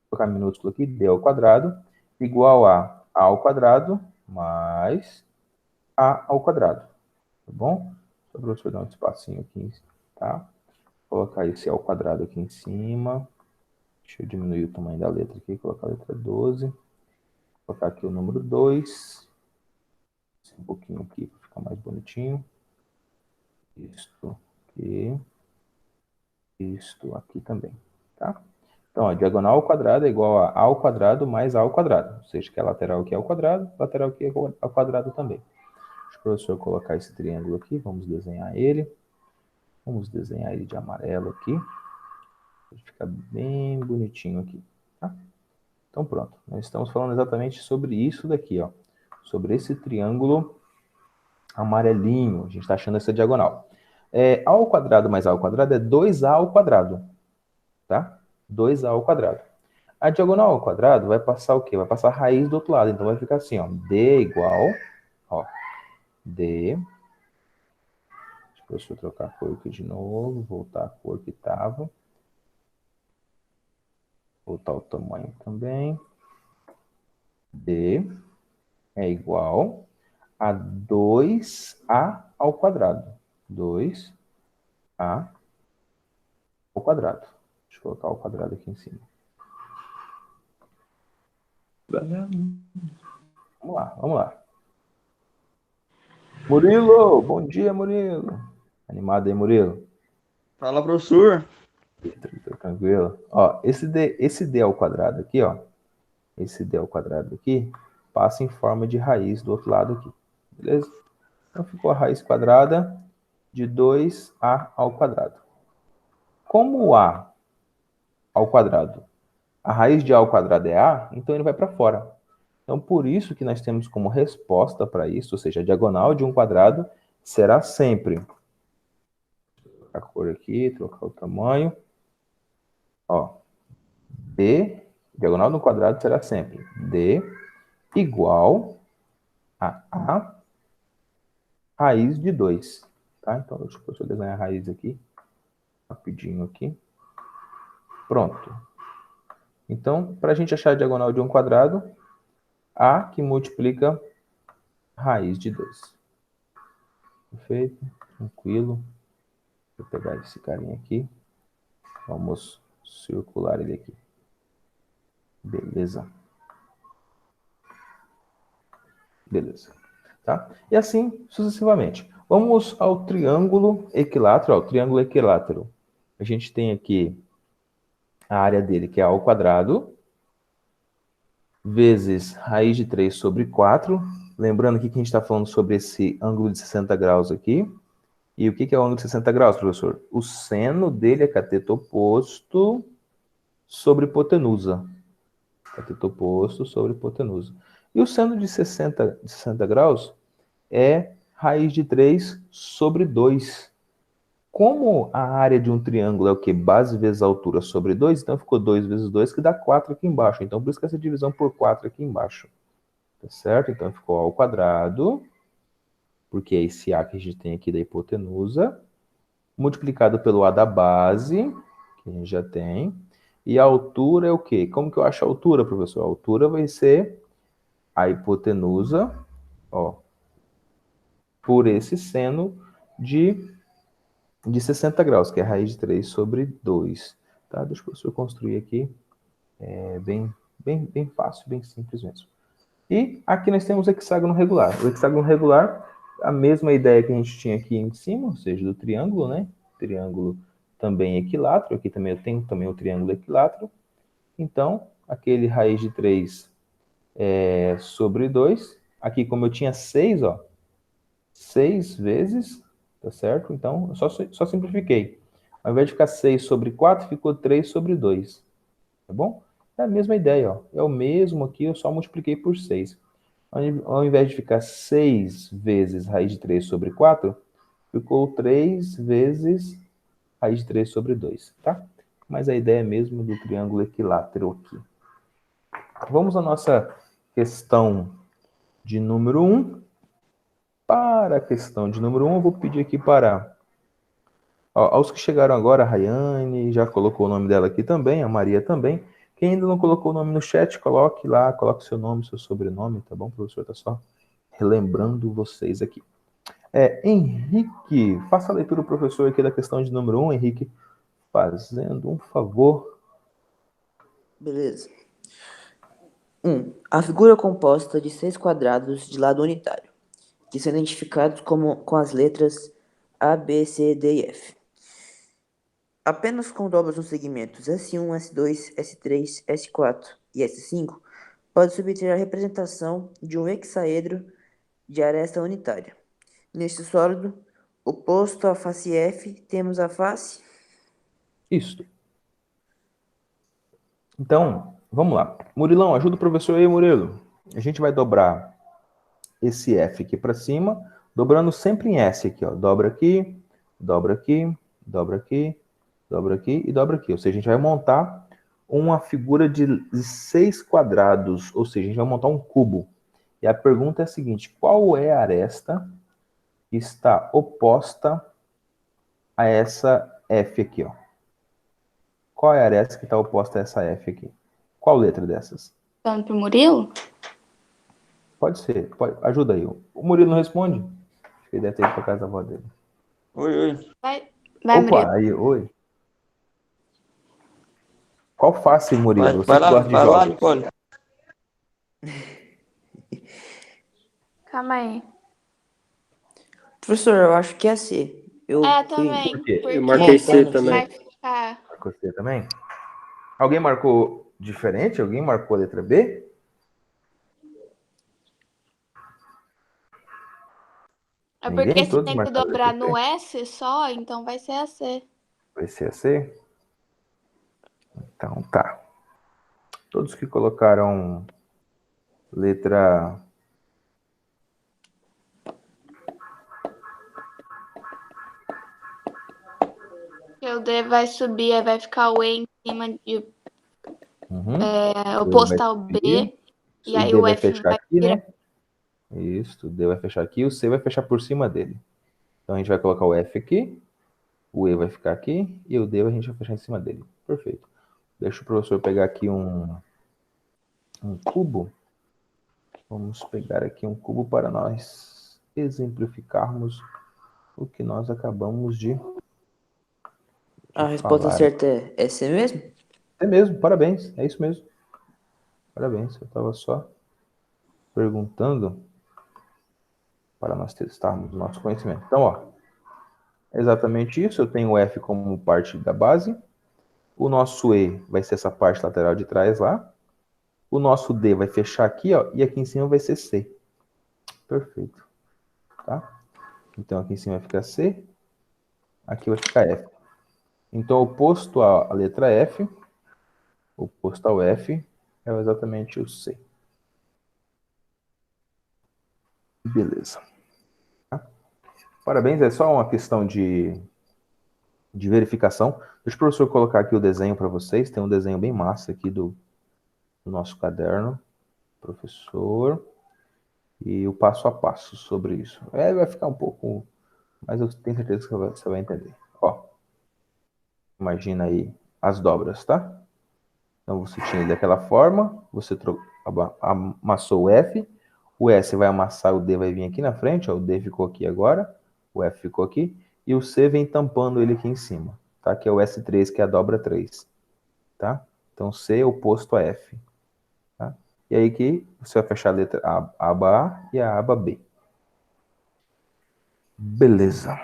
colocar minúsculo aqui, D ao quadrado, igual a ao quadrado mais A ao quadrado, tá bom? Só para o professor dar um espacinho aqui, tá? Vou colocar esse ao quadrado aqui em cima. Deixa eu diminuir o tamanho da letra aqui, colocar a letra 12. Vou colocar aqui o número 2. Um pouquinho aqui para ficar mais bonitinho. Isto aqui. Isto aqui também, tá? Então, a diagonal ao quadrado é igual a ao quadrado mais a ao quadrado. Ou seja, que a lateral aqui é ao quadrado, lateral aqui é ao quadrado também. Deixa o professor colocar esse triângulo aqui. Vamos desenhar ele. Vamos desenhar ele de amarelo aqui. Para ficar bem bonitinho aqui, tá? Então, pronto. Nós estamos falando exatamente sobre isso daqui, ó. Sobre esse triângulo amarelinho. A gente está achando essa diagonal. A ao quadrado mais a ao quadrado é 2a ao quadrado, tá? 2a ao quadrado. A diagonal ao quadrado vai passar o quê? Vai passar a raiz do outro lado. Então, vai ficar assim, ó. D igual, ó. D. Deixa eu trocar a cor aqui de novo. Voltar a cor que estava. botar o tamanho também. D é igual a 2A ao quadrado. 2A ao quadrado. Deixa eu colocar o quadrado aqui em cima. Vamos lá, vamos lá. Murilo, bom dia, Murilo. Animado aí, Murilo? Fala, professor. Tranquilo. Ó, esse D ao quadrado aqui, ó. Esse D ao quadrado aqui passa em forma de raiz do outro lado aqui. Beleza? Então ficou a raiz quadrada de 2A ao quadrado. Como o A ao quadrado, a raiz de A ao quadrado é A, então ele vai para fora. Então, por isso que nós temos como resposta para isso, ou seja, a diagonal de um quadrado será sempre, trocar a cor aqui, trocar o tamanho, ó, D, diagonal do quadrado será sempre D igual a raiz de 2, tá? Então, deixa eu desenhar a raiz aqui, rapidinho aqui. Pronto. Então, para a gente achar a diagonal de um quadrado, A que multiplica raiz de 2. Perfeito? Tranquilo. Vou pegar esse carinha aqui. Vamos circular ele aqui. Beleza. Beleza. Tá? E assim sucessivamente. Vamos ao triângulo equilátero. Ó, o triângulo equilátero. A gente tem aqui a área dele, que é A ao quadrado, vezes raiz de 3 sobre 4. Lembrando aqui que a gente está falando sobre esse ângulo de 60 graus aqui. E o que é o ângulo de 60 graus, professor? O seno dele é cateto oposto sobre hipotenusa. Cateto oposto sobre hipotenusa. E o seno de 60 graus é raiz de 3 sobre 2. Como a área de um triângulo é o quê? Base vezes altura sobre 2, então ficou 2 vezes 2, que dá 4 aqui embaixo. Então, por isso que essa divisão por 4 aqui embaixo. Tá certo? Então, ficou A ao quadrado, porque é esse A que a gente tem aqui da hipotenusa, multiplicado pelo A da base, que a gente já tem, e a altura é o quê? Como que eu acho a altura, professor? A altura vai ser a hipotenusa, ó, por esse seno de 60 graus, que é a raiz de 3 sobre 2. Tá? Deixa o professor construir aqui. É bem fácil, bem simples mesmo. E aqui nós temos o hexágono regular. O hexágono regular, a mesma ideia que a gente tinha aqui em cima, ou seja, do triângulo, né? Triângulo também equilátero. Aqui também eu tenho também o triângulo equilátero. Então, aquele raiz de 3 sobre 2. Aqui, como eu tinha 6, ó, 6 vezes, tá certo? Então, eu só simplifiquei. Ao invés de ficar 6 sobre 4, ficou 3 sobre 2. Tá bom? É a mesma ideia, ó. É o mesmo aqui, eu só multipliquei por 6. Ao invés de ficar 6 vezes raiz de 3 sobre 4, ficou 3 vezes raiz de 3 sobre 2, tá? Mas a ideia é mesmo do triângulo equilátero aqui. Vamos à nossa questão de número 1. Para a questão de número 1, eu vou pedir aqui para... Ó, aos que chegaram agora, a Rayane já colocou o nome dela aqui também, a Maria também. Quem ainda não colocou o nome no chat, coloque lá, coloque seu nome, seu sobrenome, tá bom? O professor está só relembrando vocês aqui. Henrique, faça a leitura do professor aqui da questão de número 1, Henrique, fazendo um favor. Beleza. 1. A figura composta de 6 quadrados de lado unitário, que são identificados com as letras A, B, C, D e F. Apenas com dobras nos segmentos S1, S2, S3, S4 e S5, pode-se obter a representação de um hexaedro de aresta unitária. Neste sólido, oposto à face F, temos a face... Isso. Então, vamos lá. Murilão, ajuda o professor aí, Murilo. A gente vai dobrar esse F aqui para cima, dobrando sempre em S aqui, ó. Dobra aqui, dobra aqui, dobra aqui, dobra aqui e dobra aqui. Ou seja, a gente vai montar uma figura de 6 quadrados, ou seja, a gente vai montar um cubo. E a pergunta é a seguinte: qual é a aresta que está oposta a essa F aqui, ó? Qual é a aresta que está oposta a essa F aqui? Qual letra dessas? Falando pro Murilo? Pode ser. Ajuda aí. O Murilo não responde. Acho que ele deve ter ido pra casa da avó dele. Oi, oi. Vai, Murilo. Opa, aí, oi. Qual face, Murilo? Você Vai que lá, gosta de vai lá, jogos. Nicole. Calma aí. Professor, eu acho que é C. Eu fui Por quê? Porque Eu marquei C montando também. vai aqui. ficar... Marcou C também? Alguém marcou diferente? Alguém marcou a letra B? É Ninguém? porque se Todos tem que marcaram a letra dobrar no C? S só, então vai ser a C. Vai ser a C? Então tá. Todos que colocaram letra Porque o D vai subir, aí vai ficar o E em cima de Uhum. o O E vai postal B. subir, E o aí D o vai F fechar vai aqui, virar. né? Isso, o D vai fechar aqui, o C vai fechar por cima dele. Então a gente vai colocar o F aqui, o E vai ficar aqui e o D a gente vai fechar em cima dele. Perfeito. Deixa o professor pegar aqui um cubo. Vamos pegar aqui um cubo para nós exemplificarmos o que nós acabamos de A resposta falar. certa é C mesmo? É mesmo, parabéns, é isso mesmo. Parabéns, eu estava só perguntando para nós testarmos o nosso conhecimento. Então, ó, é exatamente isso. Eu tenho o F como parte da base. O nosso E vai ser essa parte lateral de trás lá. O nosso D vai fechar aqui, ó, e aqui em cima vai ser C. Perfeito. Tá? Então, aqui em cima vai ficar C, aqui vai ficar F. Então, oposto à letra F, oposto ao F, é exatamente o C. Beleza. Tá? Parabéns, é só uma questão de verificação. Deixa o professor colocar aqui o desenho para vocês. Tem um desenho bem massa aqui do nosso caderno, professor, e o passo a passo sobre isso. Vai ficar um pouco, mas eu tenho certeza que você vai entender. Ó, imagina aí as dobras, tá? Então você tinha daquela forma, você amassou o S vai amassar, o D vai vir aqui na frente, ó, o D ficou aqui agora, o F ficou aqui, e o C vem tampando ele aqui em cima, tá? Que é o S3, que é a dobra 3, tá? Então C é oposto a F, tá? E aí que você vai fechar a letra a aba A e a aba B. Beleza.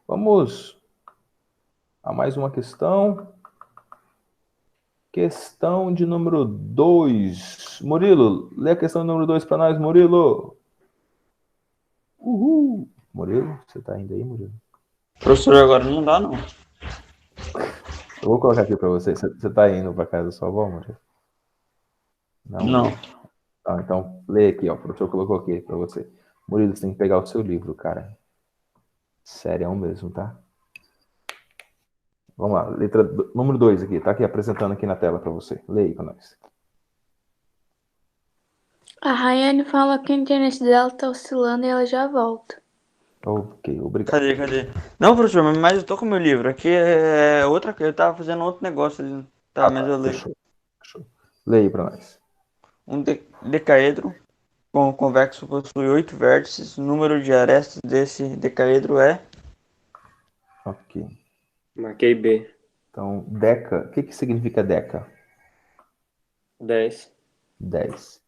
Vamos a mais uma questão. Questão de número 2. Murilo, lê a questão número 2 para nós, Murilo. Uhul. Murilo, você tá indo aí, Murilo? Professor, agora não dá, não. Eu vou colocar aqui para você. Você tá indo para casa da sua avó, Murilo? Não. Ah, então, lê aqui, ó. O professor colocou aqui para você. Murilo, você tem que pegar o seu livro, cara. Sério mesmo, tá? Vamos lá, número 2 aqui. Tá aqui apresentando aqui na tela para você. Lê aí para nós. A Rayane fala que a internet dela tá oscilando e ela já volta. Ok, obrigado. Cadê? Não, professor, mas eu tô com o meu livro. Aqui é outra coisa. Eu tava fazendo outro negócio ali. Tá, mas eu leio. Fechou. Lê aí para nós. Um decaedro convexo possui 8 vértices. O número de arestas desse decaedro é... Ok. Marquei B. Então, deca. O que significa deca? 10. 10.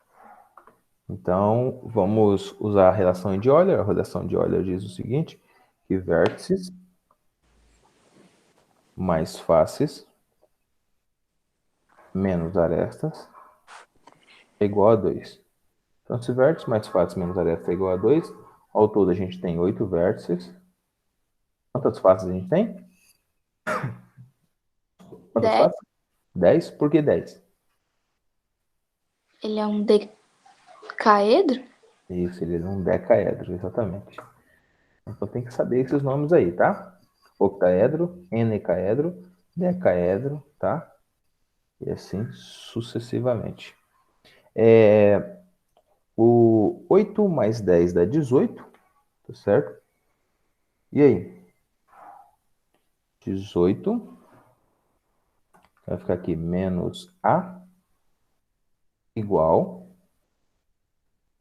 Então, vamos usar a relação de Euler. A relação de Euler diz o seguinte, que vértices mais faces menos arestas é igual a 2. Então, se vértices mais faces menos arestas é igual a 2, ao todo a gente tem 8 vértices. Quantas faces a gente tem? Quantas 10. faces? 10. Por que 10? Ele é um decaedro? Isso, ele é um decaedro, exatamente. Então tem que saber esses nomes aí, tá? Octaedro, enecaedro, decaedro, tá? E assim sucessivamente. O 8 mais 10 dá 18, tá certo? E aí? 18 Vai ficar aqui menos A igual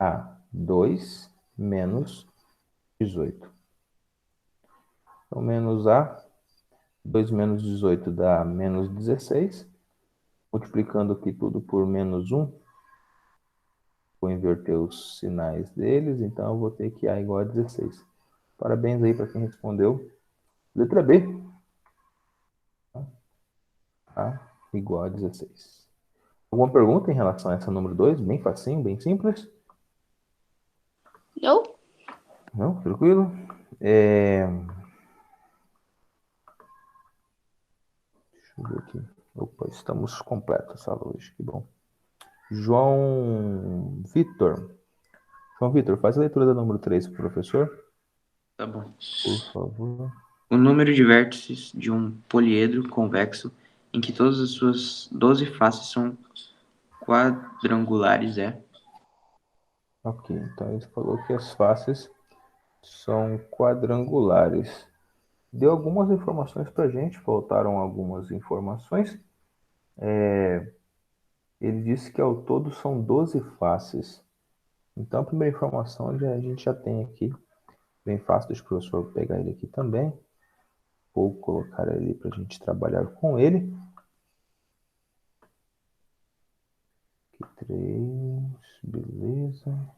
a 2 menos 18. Então, menos A, 2 menos 18 dá menos 16. Multiplicando aqui tudo por menos 1. Vou inverter os sinais deles, então eu vou ter que A igual a 16. Parabéns aí para quem respondeu. Letra B. A igual a 16. Alguma pergunta em relação a essa número 2? Bem facinho, bem simples? Não? Não? Tranquilo? Deixa eu ver aqui. Opa, estamos completos essa aula hoje, que bom. João Vitor. João Vitor, faz a leitura do número 3 para o professor, Tá bom. por favor. O número de vértices de um poliedro convexo em que todas as suas 12 faces são quadrangulares é. Ok, então ele falou que as faces são quadrangulares. Deu algumas informações para a gente, faltaram algumas informações. Ele disse que ao todo são 12 faces. Então a primeira informação a gente já tem aqui. Bem fácil, deixa o professor pegar ele aqui também. Vou colocar ele para a gente trabalhar com ele. Aqui 3, beleza.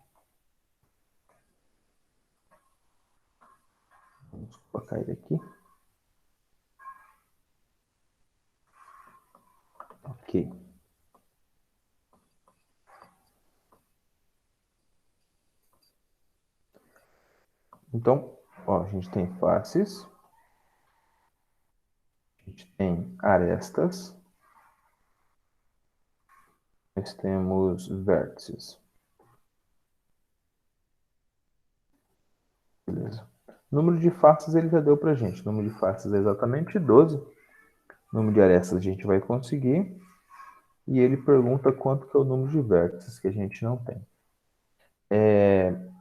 Vamos colocar ele aqui. Ok. Então, ó, a gente tem faces. A gente tem arestas. Nós temos vértices. Beleza. O número de faces ele já deu pra gente. O número de faces é exatamente 12. O número de arestas a gente vai conseguir. E ele pergunta quanto que é o número de vértices que a gente não tem.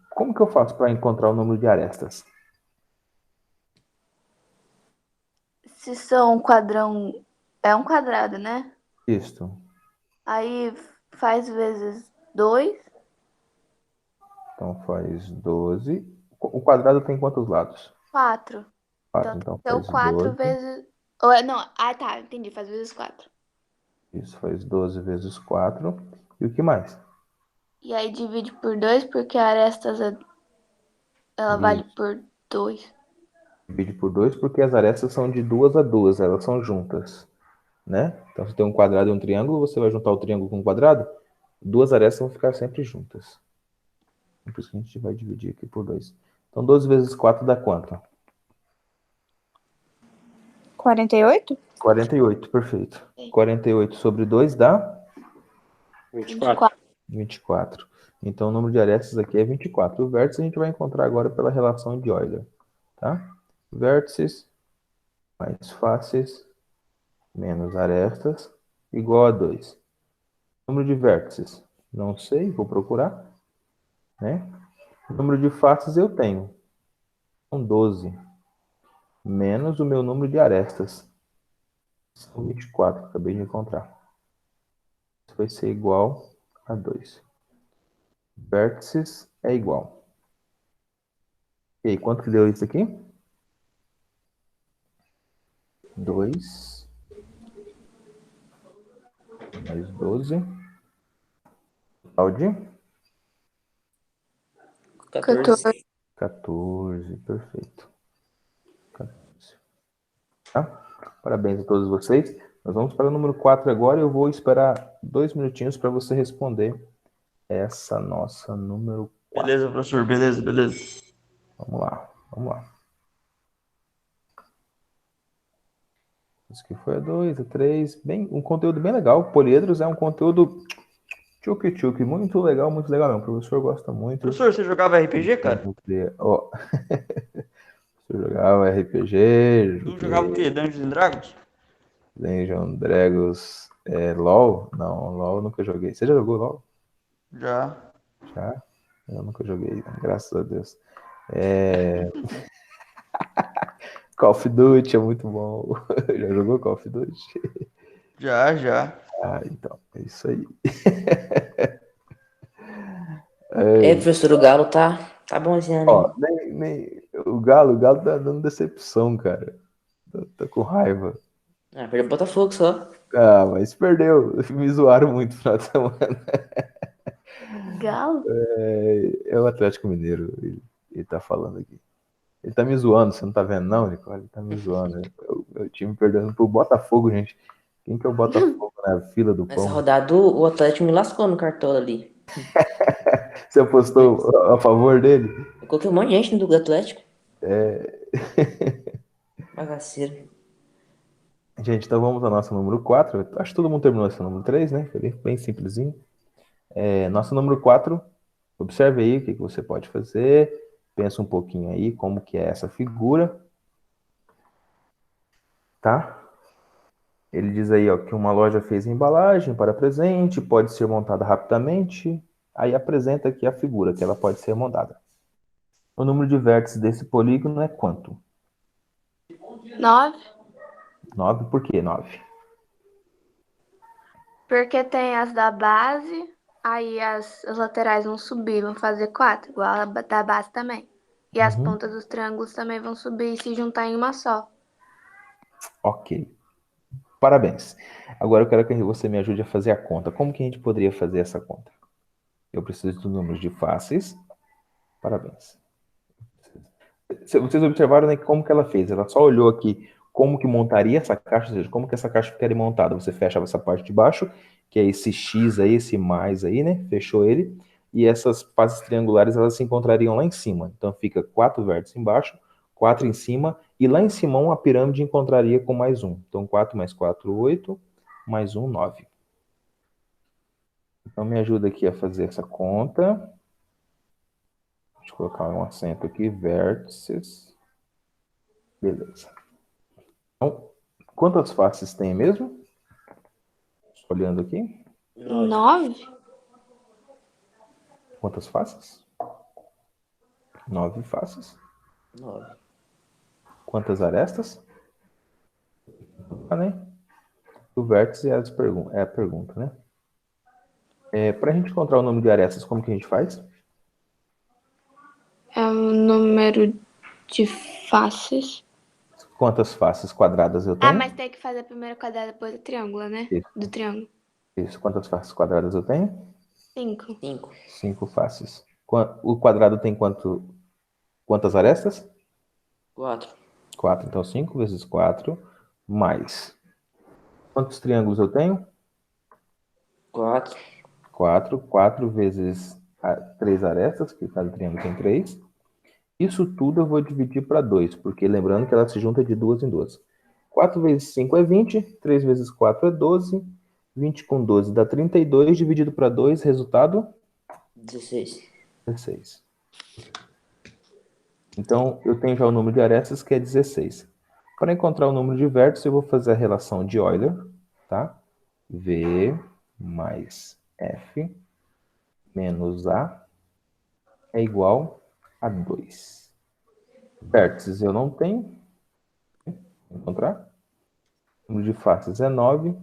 Como que eu faço para encontrar o número de arestas? Se são quadrão. É um quadrado, né? Isto. Aí faz vezes 2. Então faz 12. O quadrado tem quantos lados? 4. 4. Então Então tem o faz 4 12. vezes. Não, tá, entendi. Faz vezes 4. Isso faz 12 vezes 4. E o que mais? E aí divide por 2, porque a arestas ela vale por 2. Divide por 2 porque as arestas são de 2 a 2, elas são juntas, né? Então, se tem um quadrado e um triângulo, você vai juntar o triângulo com o quadrado, duas arestas vão ficar sempre juntas. Por isso que a gente vai dividir aqui por 2. Então, 12 vezes 4 dá quanto? 48? 48, perfeito. 48 sobre 2 dá 24. 24. Então, o número de arestas aqui é 24. O vértice a gente vai encontrar agora pela relação de Euler, tá? Vértices mais faces menos arestas igual a 2. Número de vértices, não sei, vou procurar, né? Número de faces eu tenho, são 12, menos o meu número de arestas, são 24, acabei de encontrar. Isso vai ser igual a 2. Vértices é igual. E aí, quanto que deu isso aqui? 2 mais 12. Total de 14. 14, perfeito. 14. Tá? Parabéns a todos vocês. Nós vamos para o número 4 agora. Eu vou esperar 2 minutinhos para você responder essa nossa número 4. Beleza, professor, beleza. Vamos lá, vamos lá. Isso aqui foi a 2, a 3. Bem, um conteúdo bem legal. Poliedros é um conteúdo tchuc-tchuc, muito legal mesmo. O professor gosta muito. Professor, você jogava RPG, cara? Ó, eu jogava RPG. Tu jogava o quê? Dungeons and Dragons? Dungeons Dragons. LOL? Não, LOL eu nunca joguei. Você já jogou LOL? Já. Já? Eu nunca joguei, graças a Deus. Call of Duty é muito bom. Já jogou Call of Duty? Já, já. Ah, então, é isso aí. Professor, o Galo tá bonzinho, hein? Ó, o Galo tá dando decepção, cara. Tá com raiva. Ah, perdeu o Botafogo só. Ah, mas perdeu. Me zoaram muito no final de semana. Galo? É o Atlético Mineiro, ele tá falando aqui. Ele tá me zoando, você não tá vendo não, Nicole? Ele tá me zoando. Meu time perdendo pro Botafogo, gente. Quem que é o Botafogo na fila do Nessa pão? rodada, o Atlético me lascou no cartola ali. Você apostou a favor dele? Eu coloquei um monte de gente no do Atlético. É... Bagaceiro. Gente, então vamos ao nosso número 4. Acho que todo mundo terminou esse número 3, né? Foi bem simplesinho. Nosso número 4. Observe aí o que você pode fazer. Pensa um pouquinho aí como que é essa figura. Tá? Ele diz aí ó, que uma loja fez embalagem para presente, pode ser montada rapidamente. Aí apresenta aqui a figura, que ela pode ser montada. O número de vértices desse polígono é quanto? 9. 9. Por que 9? Porque tem as da base, aí as laterais vão subir, vão fazer 4, igual a da base também. E as pontas dos triângulos também vão subir e se juntar em uma só. Ok. Parabéns. Agora eu quero que você me ajude a fazer a conta. Como que a gente poderia fazer essa conta? Eu preciso dos números de fáceis. Parabéns. Vocês observaram, né, como que ela fez? Ela só olhou aqui como que montaria essa caixa, ou seja, como que essa caixa ficaria montada. Você fechava essa parte de baixo, que é esse X aí, esse mais aí, né? Fechou ele. E essas faces triangulares, elas se encontrariam lá em cima. Então fica 4 vértices embaixo, 4 em cima, e lá em cima uma pirâmide encontraria com mais um. Então 4 mais 4, 8, mais 1, 9. Então me ajuda aqui a fazer essa conta. Deixa eu colocar um acento aqui, vértices. Beleza. Então, quantas faces tem mesmo? Olhando aqui. 9? Quantas faces? 9 faces. 9. Quantas arestas? Ah, né? O vértice é a pergunta, né? Para a gente encontrar o número de arestas, como que a gente faz? É o número de faces. Quantas faces quadradas eu tenho? Ah, mas tem que fazer primeiro o quadrado, depois o triângulo, né? Isso. Do triângulo. Isso. Quantas faces quadradas eu tenho? 5. 5. 5 faces. O quadrado tem quantas arestas? 4. 4. Então, 5 vezes 4 mais. Quantos triângulos eu tenho? 4. 4. 4 vezes 3 arestas, que cada triângulo tem 3. Isso tudo eu vou dividir para 2, porque lembrando que ela se junta de 2 em 2. 4 vezes 5 é 20, 3 vezes 4 é 12, 20 com 12 dá 32, dividido para 2, resultado? 16. 16. Então, eu tenho já o número de arestas, que é 16. Para encontrar o número de vértices, eu vou fazer a relação de Euler, tá? V mais F menos A é igual a 2. Vértices eu não tenho. Vou encontrar. O número de faces é 9.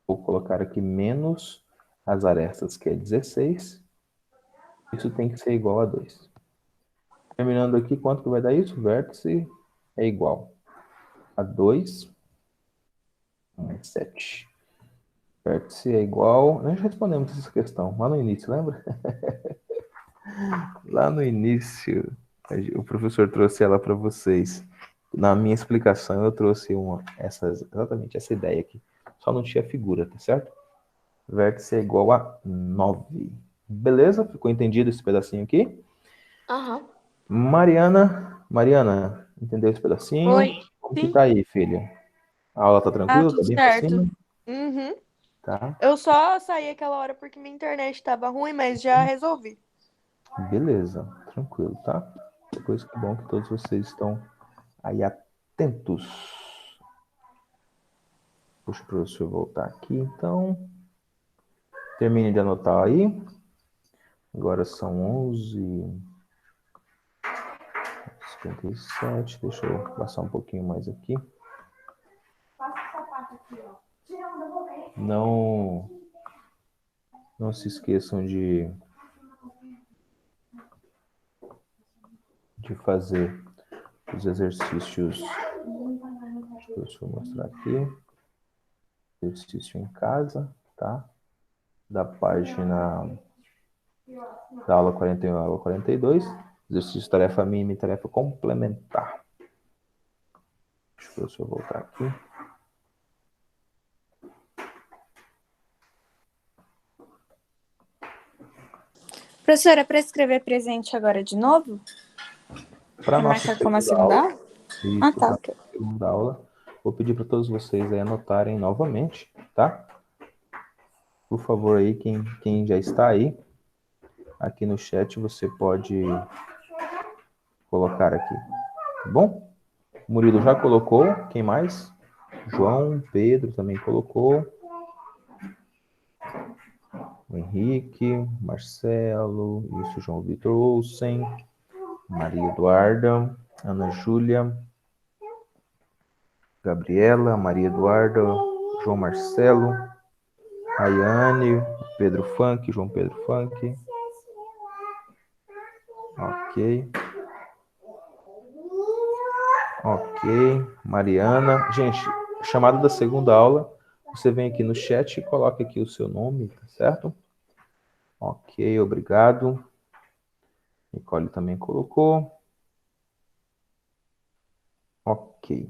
Vou colocar aqui menos as arestas, que é 16. Isso tem que ser igual a 2. Terminando aqui, quanto que vai dar isso? Vértice é igual a 2 mais 7. Vértice é igual... Nós já respondemos essa questão lá no início, lembra? Lá no início, o professor trouxe ela para vocês. Na minha explicação, eu trouxe exatamente essa ideia aqui. Só não tinha figura, tá certo? Vértice é igual a 9. Beleza? Ficou entendido esse pedacinho aqui? Aham. Mariana, entendeu esse pedacinho? Oi. Como que Sim. tá aí, filha? A aula tá Ah, tranquila? Tá tudo bem certo. facinho? Uhum. Tá. Eu só saí aquela hora porque minha internet estava ruim, mas já resolvi. Beleza, tranquilo, tá? Depois que bom que todos vocês estão aí atentos. Puxa o professor voltar aqui, então. Termine de anotar aí. Agora são 11h57. Deixa eu passar um pouquinho mais aqui. Não se esqueçam de fazer os exercícios. Deixa eu mostrar aqui. Exercício em casa, tá? Da página da aula 41 à aula 42. Exercício tarefa mínima e tarefa complementar. Deixa eu ver se eu voltar aqui. Professora, para escrever presente agora de novo? Para nossa marcar como a segunda aula? Isso, Ah, tá, pra ok. segunda aula. Vou pedir para todos vocês aí anotarem novamente, tá? Por favor, aí, quem já está aí, aqui no chat você pode colocar aqui, tá bom? Murilo já colocou, quem mais? João, Pedro também colocou. O Henrique, Marcelo, isso, João Vitor Olsen, Maria Eduarda, Ana Júlia, Gabriela, Maria Eduarda, João Marcelo, Rayane, Pedro Funk, João Pedro Funk. Ok. Ok. Mariana. Gente, chamada da segunda aula. Você vem aqui no chat e coloca aqui o seu nome, tá certo? Ok, obrigado. Nicole também colocou. Ok.